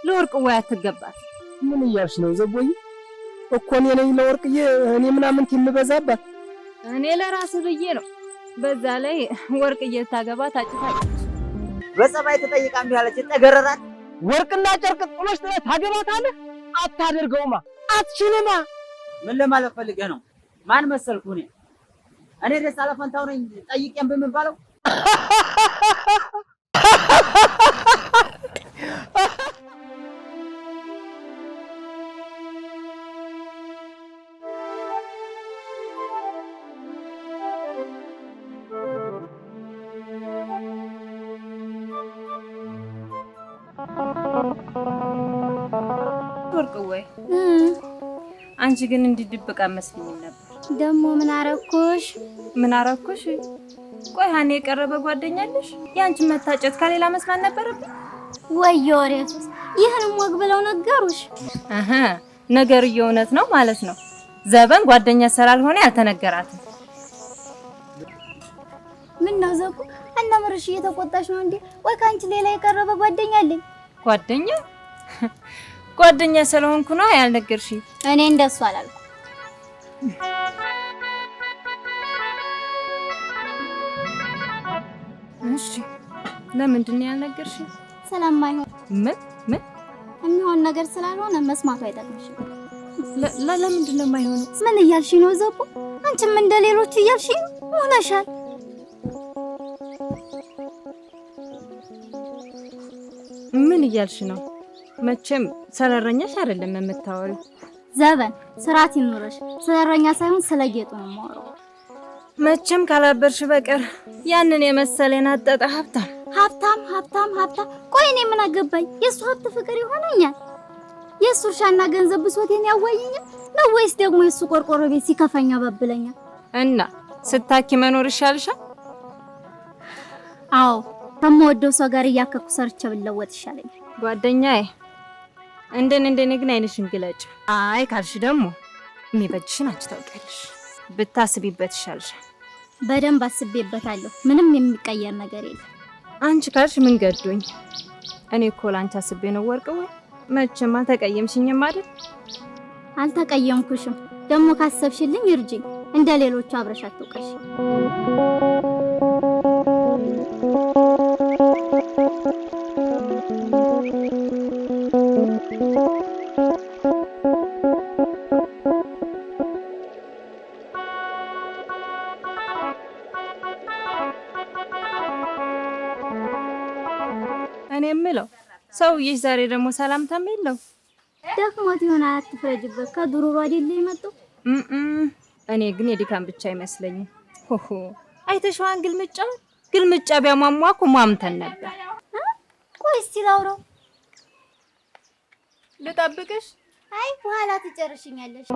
ለወርቅ ወይ አትገባት። ምን እያልሽ ነው ዘቦይ? እኮ እኔ ነኝ ለወርቅዬ እኔ ምናምን የምበዛባት? እኔ ለራስ ብዬ ነው። በዛ ላይ ወርቅዬ ታገባ ታጭታለች። በጸባይ ተጠይቃ እንዴ አለች ተገረራት። ወርቅና ጨርቅ ጥሎሽ ታገባታለህ? አታደርገውማ፣ አትችልማ። ምን ለማለት ፈልገህ ነው? ማን መሰልኩ እኔ ደስ አለፈንታው ነኝ ጠይቄም በመባለው ወርቅዬ አንቺ ግን እንዲድብቅ መስልኝ ነበር። ደሞ ምን አረኩሽ? ምን አረኩሽ? ቆይ ሀኔ የቀረበ ጓደኛለሽ? ያንቺ መታጨት ከሌላ መስማት ነበረብኝ። ወዮሬቱስ ይሄንም ወግ ብለው ነገሩሽ? አሃ ነገር እውነት ነው ማለት ነው። ዘበን ጓደኛ ስላልሆነ ያልተነገራትም። ምን ነው ዘቡ አናምርሽ እየተቆጣሽ ነው እንዴ? ወይ ካንቺ ሌላ የቀረበ ጓደኛ አለኝ? ጓደኛ ስለሆንኩ ነው ያልነገርሽኝ። እኔ እንደሱ አላልኩ። እሺ ለምንድን ነው ያልነገርሽኝ? ስለማይሆን ምን የሚሆን ነገር ስላልሆነ መስማቱ አይጠቅምሽም። ለምንድን ነው የማይሆነው? ምን እያልሽ ነው ዘቡ? አንቺም እንደሌሎች እያልሽ ሆነሻል። ምን እያልሽ ነው? መቼም ስለረኛሽ አይደለም የምታወሪው። ዘበን ስርዓት ይኑርሽ። ስለረኛ ሳይሆን ስለጌጡ ነው የማወራው። መቼም ካላበርሽ በቀር ያንን የመሰለን አጠጣ ሀብታም። ቆይ እኔ ምን አገባኝ? የሱ ሀብት ፍቅር ይሆነኛል? የሱ እርሻና ገንዘብ ብሶቴን ያዋየኛል ነው ወይስ ደግሞ የሱ ቆርቆሮ ቤት ሲከፈኛ ባብለኛል? እና ስታኪ መኖር ይሻልሻል? አዎ ከመወደው ሰው ጋር እያከኩ ሰርቼ ብለወጥ ይሻለኛል። ጓደኛዬ እንደኔ ግን አይንሽን ግለጭ። አይ ካልሽ ደግሞ የሚበጅሽን አንቺ ታውቂያለሽ። ብታስቢበት ይሻልሻል። በደንብ አስቤበታለሁ። ምንም የሚቀየር ነገር የለም። አንቺ ካልሽ ምን ገዶኝ? እኔ እኮ ላንቺ አስቤ ነው ወርቅዬ። መቼም አልተቀየምሽኝም አይደል? አልተቀየምኩሽም። ደግሞ ካሰብሽልኝ እርጅኝ። እንደ ሌሎቹ አብረሽ አትውቀሽ። እኔ የምለው ሰውዬሽ ዛሬ ደግሞ ሰላምታም የለው። ደክሞት ይሆን? አትፍረጅበት። ከዱሩሩ አይደል የመጣው? እኔ ግን የድካም ብቻ አይመስለኝም። ሆሆ አይተሽዋን ግልምጫ ቢያሟሟኩ ሟምተን ነበር። ቆይ እስቲ ላውራው። ልጠብቅሽ? አይ በኋላ ትጨርሽኛለሽ።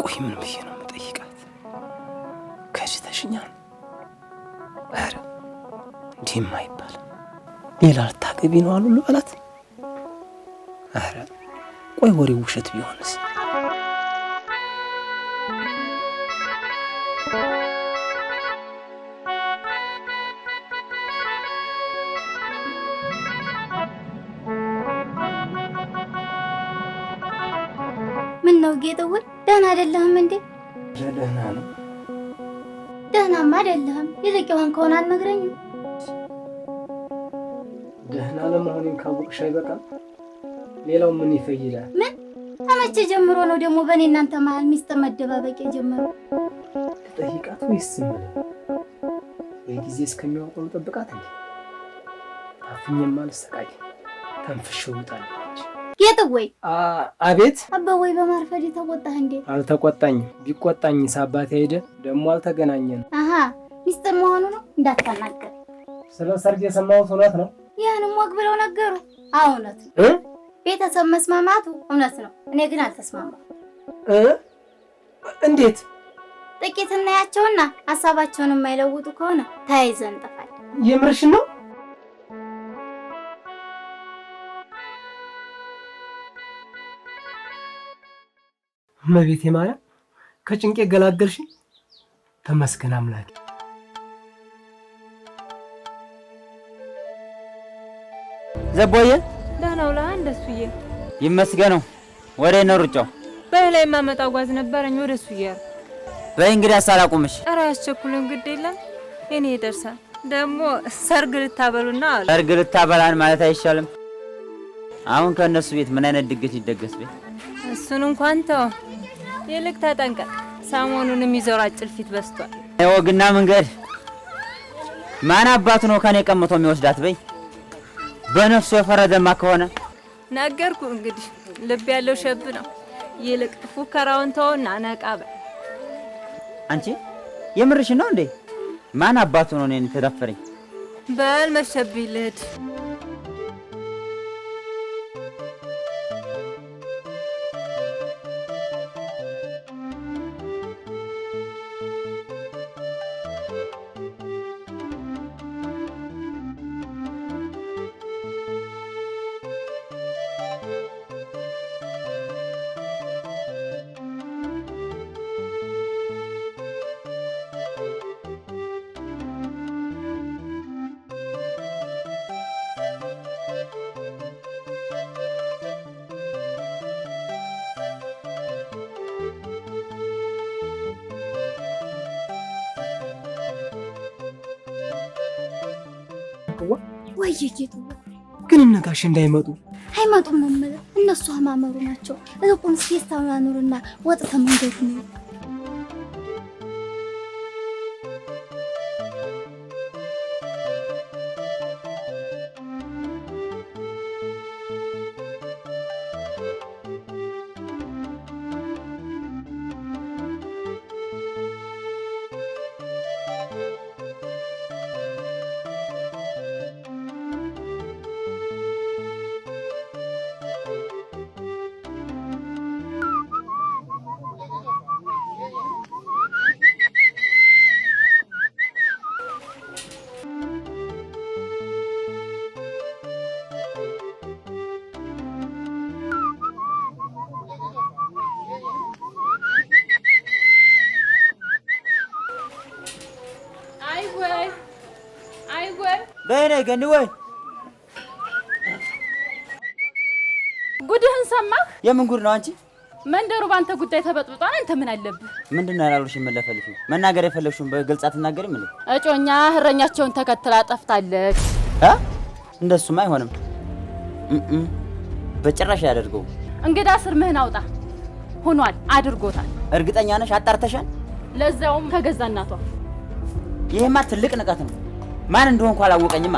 ቆይ ምን ብዬ ነው የምጠይቃት? ከጅተሽኛል? ኧረ እንዲህም አይባልም። ሌላ ልታገቢ ነው አሉ ልበላት? ኧረ ቆይ ወሬው ውሸት ቢሆንስ? ምን ነው ጌጠው? ደህና አይደለህም እንዴ? ደህና ነው። ደህናማ አይደለህም። ይልቅ የሆንከውን አልነግረኝም? ደህና ለመሆኔን ካወቅሽ አይበቃም? ሌላው ምን ይፈይዳል? ምን ከመቼ ጀምሮ ነው ደግሞ በእኔ እናንተ መሀል ሚስጥር መደባበቅ የጀመረው? ልጠይቃት ወይስ ምን? የጊዜ እስከሚያውቀው ልጠብቃት እንዴ? አፍኜም አልሰቃይ ተንፍሼው ውጣለች። ጌጥወይ አቤት። አባወይ በማርፈድ ተቆጣህ እንዴ? አልተቆጣኝም። ቢቆጣኝስ አባቴ ሄደ ደግሞ አልተገናኘንም። አሃ ሚስጥር መሆኑ ነው እንዳትናገር። ስለ ሰርግ የሰማሁት እውነት ነው? ያንም ወግ ብለው ነገሩ። አዎ እውነት ነው። ቤተሰብ መስማማቱ እውነት ነው። እኔ ግን አልተስማማም። እንዴት? ጥቂት እናያቸውና ሐሳባቸውን የማይለውጡ ከሆነ ተያይዘን እንጠፋለን። የምርሽን ነው? እመቤቴ ማርያም ከጭንቄ ገላገልሽኝ። ተመስገን አምላኬ። ዘቦዬ ደህና ውለህ እንደሱዬ? ይመስገነው። ወደ ነው ሩጫው? በላይ ማመጣው ጓዝ ነበረኝ ወደ እሱ እያልኩ። በይ እንግዲህ አሳላቁምሽ። ኧረ አያስቸኩልም፣ ግድ የለም እኔ ይደርሳል። ደግሞ ሰርግ ልታበሉና አሉ። ሰርግ ልታበላን ማለት አይሻልም? አሁን ከነሱ ቤት ምን አይነት ድግስ ይደገስ ቤት? እሱን እንኳን ተው፣ ይልቅ ተጠንቀቅ። ሰሞኑን የሚዞር ጭልፊት በስቷል። ወግና መንገድ ማን አባቱ ነው ከኔ ቀምቶ የሚወስዳት? በይ በነፍሱ የፈረደማ ከሆነ ነገርኩ። እንግዲህ ልብ ያለው ሸብ ነው። ይልቅ ፉከራውን ተውና ነቃ በል። አንቺ የምርሽ ነው እንዴ? ማን አባቱ ነው እኔን ተዳፈረኝ? በል መሸብኝ ልሂድ። ወይ ጌቱ ግን እነጋሽ እንዳይመጡ። አይመጡም ነው የምልህ። እነሱ አማመሩ ናቸው። እልቁን ስፌት ታማኑርና ወጥተ መንገድ ነው። በእኔ ገኒ ወይ ጉድህን ሰማህ? የምን ጉድ ነው አንቺ? መንደሩ ባንተ ጉዳይ ተበጥብጧል። አንተ ምን አለብህ? ምንድነው ያላሉሽ? መለፈልሽ መናገር የፈለግሽውን በግልጽ አትናገሪም እንዴ? እጮኛ እረኛቸውን ተከትላ ጠፍታለች። እንደሱም አይሆንም። በጭራሽ ያደርገው። እንግዳ ስርምህን አውጣ። ሆኗል፣ አድርጎታል። እርግጠኛ ነሽ? አጣርተሻል? ለዛውም ከገዛ እናቷ። ይሄማ ትልቅ ንቀት ነው። ማን እንደሆንኩ አላወቀኝማ።